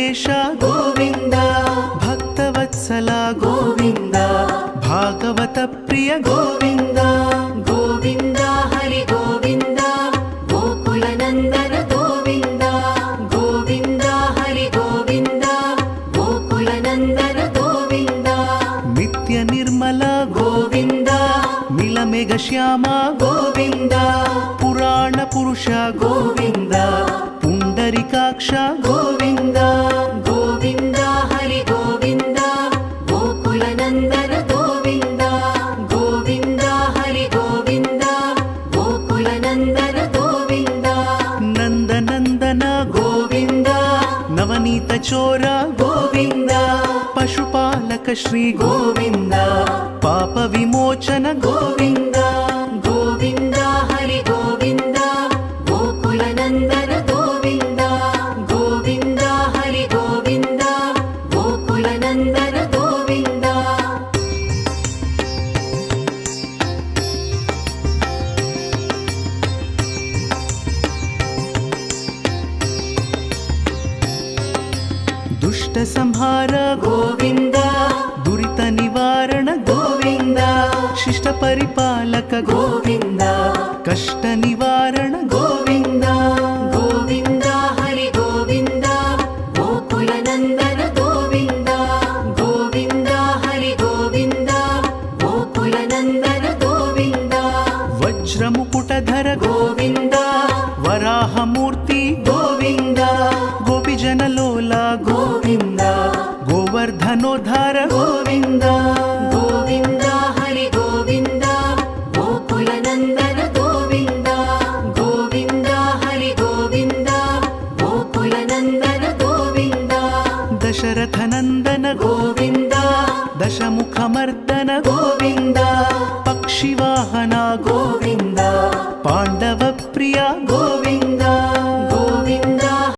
ವೆಂಕಟೇಶ ಗೋವಿಂದ, ಭಕ್ತವತ್ಸಲ ಗೋವಿಂದ, ಭಾಗವತ ಪ್ರಿಯ ಗೋವಿಂದ. ಗೋವಿಂದ ಹರಿ ಗೋವಿಂದ, ಗೋಕುಲ ನಂದನ ಗೋವಿಂದ. ಗೋವಿಂದ ಹರಿ ಗೋವಿಂದ, ಗೋಕುಲ ನಂದನ ಗೋವಿಂದ. ನಿತ್ಯ ನಿರ್ಮಲ ಗೋವಿಂದ, ನೀಲಮೇಘ ಶ್ಯಾಮ ಗೋವಿಂದ. ಪುರಾಣ ಪುರುಷ ಗೋವಿಂದ, ಪುಂಡರಿಕಾಕ್ಷ ಗೋವಿಂದ. ಗೋವಿಂದ ಹರಿ ಗೋವಿಂದ, ಗೋಕುಲ ನಂದನ ಗೋವಿಂದ. ಗೋವಿಂದ ಹರಿ ಗೋವಿಂದ, ಗೋಕುಲ ನಂದನ ಗೋವಿಂದ. ನಂದನಂದನ ಗೋವಿಂದ, ನವನೀತ ಚೋರ ಗೋವಿಂದ. ಪಶುಪಾಲಕ ಶ್ರೀ ಗೋವಿಂದ, ಪಾಪ ವಿಮೋಚನ ಗೋವಿಂದ. ಗೋವಿಂದ ಹರಿ ಗೋವಿಂದ, ಗೋಕುಲ ನಂದನ ಗೋವಿಂದ. ಗೋವಿಂದ ಹರಿ ಗೋವಿಂದ, ಗೋಕುಲ ನಂದನ ಗೋವಿಂದ. ದುಷ್ಟ ಸಂಹಾರ ಗೋವಿಂದ, ದುರಿತ ನಿವಾರಣ ಗೋವಿಂದ. ಶಿಷ್ಟ ಪರಿಪಾಲಕ ಗೋವಿಂದ, ಕಷ್ಟ ನಿವಾರಣ ಗೋವಿಂದ. ಗೋವಿಂದ ಹರಿ ಗೋವಿಂದ, ಗೋಕುಲ ನಂದನ ಗೋವಿಂದ. ಗೋವಿಂದ ಹರಿ ಗೋವಿಂದ, ಗೋಕುಲ ನಂದನ ಗೋವಿಂದ. ವಜ್ರ ಮುಕುಟಧರ ಗೋವಿಂದ, ವರಾಹ ಮೂರ್ತಿ ಗೋವಿಂದ. ಗೋಪಿಜನ ಲೋಲ ಗೋವಿಂದ, ಗೋವರ್ಧನೋದ್ಧಾರ ಗೋವಿಂದ. ಗೋವಿಂದ ಹರಿ ಗೋವಿಂದ, ಗೋಕುಲ ನಂದನ ಗೋವಿಂದ. ಗೋವಿಂದ ಹರಿ ಗೋವಿಂದ, ಗೋಕುಲ ನಂದನ ಗೋವಿಂದ. ದಶರಥ ನಂದನ ಗೋವಿಂದ, ದಶಮುಖ ಮರ್ದನ ಗೋವಿಂದ. ಪಕ್ಷಿವಾಹನ ಗೋವಿಂದ, ಪಾಂಡವ ಪ್ರಿಯ